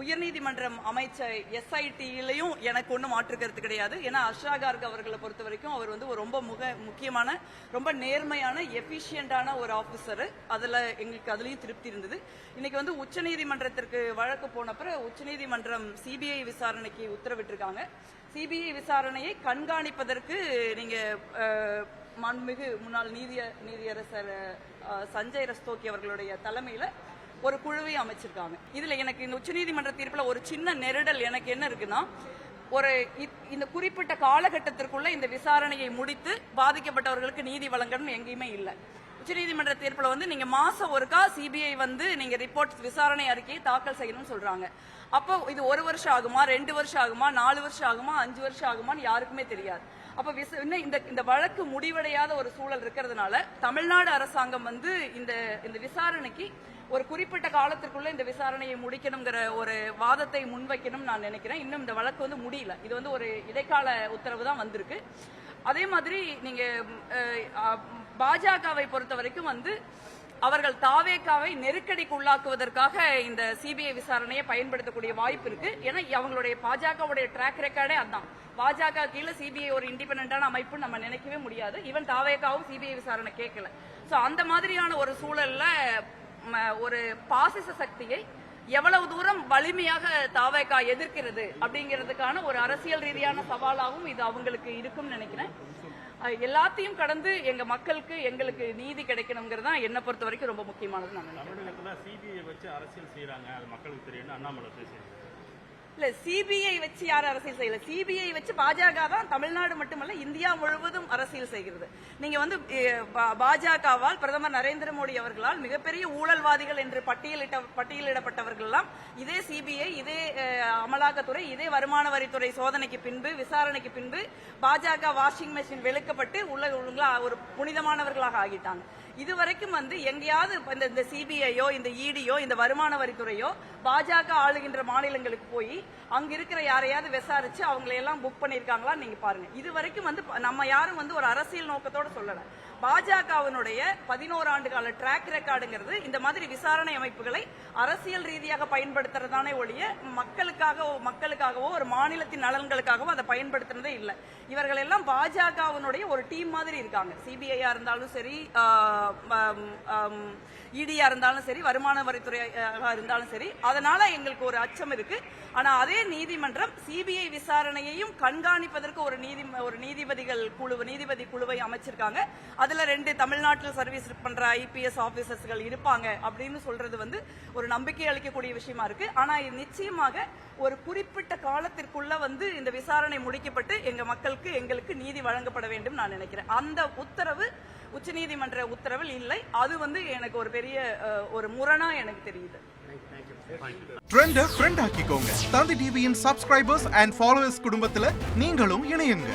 உயர்நீதிமன்றம் அமைச்ச SIT-லையும் எனக்கு ஒன்றும் மாற்று கருத்து கிடையாது. ஏன்னா அஷ்ரா கார்க் அவர்களை பொறுத்த வரைக்கும் அவர் வந்து ஒரு ரொம்ப முக்கியமான, ரொம்ப நேர்மையான, எஃபிஷியண்டான ஒரு ஆபீசர். எங்களுக்கு அதுலயும் திருப்தி இருந்தது. இன்னைக்கு வந்து உச்சநீதிமன்றத்திற்கு வழக்கு போனப்ப உச்சநீதிமன்றம் CBI விசாரணைக்கு உத்தரவிட்டிருக்காங்க. CBI விசாரணையை கண்காணிப்பதற்கு நீங்க மாண்புமிகு முன்னாள் நீதியரசர் சஞ்சய் ரஸ்தோகி அவர்களுடைய தலைமையில ஒரு குழுவை அமைச்சிருக்காங்க. இதுல எனக்கு இந்த உச்சநீதிமன்ற தீர்ப்புல ஒரு சின்ன நெருடல் எனக்கு என்ன இருக்குன்னா, இந்த குறிப்பிட்ட காலகட்டத்திற்குள்ள இந்த விசாரணையை முடித்து பாதிக்கப்பட்டவர்களுக்கு நீதி வழங்கணும் எங்கேயுமே இல்ல. உச்சநீதிமன்ற தீர்ப்புல வந்து நீங்க மாசம் ஒருக்கா CBI வந்து நீங்க ரிப்போர்ட் விசாரணை அறிக்கையை தாக்கல் செய்யணும்னு சொல்றாங்க. அப்போ இது 1 வருஷம் ஆகுமா, 2 வருஷம் ஆகுமா, 4 வருஷம் ஆகுமா, 5 வருஷம் ஆகுமான்னு யாருக்குமே தெரியாது. அப்ப இந்த வழக்கு முடிவடையாத ஒரு சூழல் இருக்கிறதுனால தமிழ்நாடு அரசாங்கம் வந்து இந்த விசாரணைக்கு ஒரு குறிப்பிட்ட காலத்திற்குள்ள இந்த விசாரணையை முடிக்கணுங்கிற ஒரு வாதத்தை முன்வைக்கணும் நான் நினைக்கிறேன். இன்னும் இந்த வழக்கு வந்து முடியல. இது வந்து ஒரு இடைக்கால உத்தரவு தான் வந்திருக்கு. அதே மாதிரி நீங்க பாஜகவை பொறுத்த வரைக்கும் வந்து அவர்கள் தாவேகாவை நெருக்கடிக்கு உள்ளாக்குவதற்காக இந்த CBI விசாரணையை பயன்படுத்தக்கூடிய வாய்ப்பு இருக்கு. ஏன்னா அவங்களுடைய பாஜகவுடைய ட்ராக் ரெக்கார்டே அதான். பாஜக கீழே CBI ஒரு இண்டிபெண்டன்டான அமைப்பு நம்ம நினைக்கவே முடியாது. ஈவன் தாவேகாவும் CBI விசாரணை கேட்கல. சோ அந்த மாதிரியான ஒரு சூழல்ல ஒரு பாசிச சக்தியை எவ்வளவு தூரம் வலிமையாக தாவேகா எதிர்க்கிறது அப்படிங்கிறதுக்கான ஒரு அரசியல் ரீதியான சவாலாகவும் இது அவங்களுக்கு இருக்கும்னு நினைக்கிறேன். எல்லாத்தையும் கடந்து எங்க மக்களுக்கு எங்களுக்கு நீதி கிடைக்கணுங்கிறது தான் என்னை பொறுத்த வரைக்கும் ரொம்ப முக்கியமானது. நான் தமிழகத்துல CBI வச்சு அரசியல் செய்யறாங்க, அது மக்களுக்கு தெரியும். அண்ணாமலை பேசுறாங்க. இல்ல, CBI வச்சு யாரும் அரசியல் செய்யல. CBI வச்சு பாஜக தான் தமிழ்நாடு மட்டுமல்ல இந்தியா முழுவதும் அரசியல் செய்கிறது. நீங்க வந்து பாஜகவால் பிரதமர் நரேந்திர மோடி அவர்களால் மிகப்பெரிய ஊழல்வாதிகள் என்று பட்டியலிடப்பட்டவர்கள் எல்லாம் இதே CBI, இதே அமலாக்கத்துறை, இதே வருமான வரித்துறை சோதனைக்கு பின்பு, விசாரணைக்கு பின்பு பாஜக வாஷிங் மெஷின் வெளுக்கப்பட்டு ஒரு புனிதமானவர்களாக ஆகிட்டாங்க. இதுவரைக்கும் வந்து எங்கேயாவது இந்த CBI-யோ இந்த ED-யோ இந்த வருமான வரித்துறையோ பாஜக ஆளுகின்ற மாநிலங்களுக்கு போய் அங்க இருக்கிற யாரையாவது விசாரிச்சு அவங்களை எல்லாம் புக் பண்ணிருக்காங்களா நீங்க பாருங்க. இது வரைக்கும் வந்து நம்ம யாரும் வந்து ஒரு அரசியல் நோக்கத்தோட சொல்லல. பாஜகவினுடைய 11 ஆண்டு கால ட்ராக் ரெக்கார்டுங்கிறது இந்த மாதிரி விசாரணை அமைப்புகளை அரசியல் ரீதியாக பயன்படுத்துறதானே ஒழிய மக்களுக்காகவோ ஒரு மாநிலத்தின் நலன்களுக்காகவோ அதை பயன்படுத்துறதே இல்லை. இவர்கள் எல்லாம் பாஜகவினுடைய ஒரு டீம் மாதிரி இருக்காங்க. CBI-யா இருந்தாலும் சரி, ED-யா இருந்தாலும் சரி, வருமான வரித்துறையா இருந்தாலும் சரி. அதனால எங்களுக்கு ஒரு அச்சம் இருக்கு. ஆனா அதே நீதிமன்றம் CBI விசாரணையையும் கண்காணிப்பதற்கு ஒரு நீதிபதி குழுவை அமைச்சிருக்காங்க. அதுல 2 தமிழ்நாட்டில் சர்வீஸ் பண்ற IPS ஆபீசர்ஸ்கள் இருப்பாங்க அப்படின்னு சொல்றது வந்து ஒரு நம்பிக்கை அளிக்கக்கூடிய விஷயமா இருக்கு. ஆனா இது நிச்சயமாக ஒரு குறிப்பிட்ட காலத்திற்குள்ள வந்து இந்த விசாரணை முடிக்கப்பட்டு எங்களுக்கு நீதி வழங்கப்பட வேண்டும் நான் நினைக்கிறேன். அந்த உத்தரவு உச்சநீதிமன்ற உத்தரவில் இல்லை. அது வந்து எனக்கு ஒரு பெரிய ஒரு முரணா எனக்கு தெரியுது. ட்ரெண்ட ஃப்ரெண்ட் ஆக்கிக்கோங்க. தந்தி டிவியின் சப்ஸ்கிரைபர்ஸ் அண்ட் ஃபாலோவர்ஸ் குடும்பத்துல நீங்களும் இணையுங்க.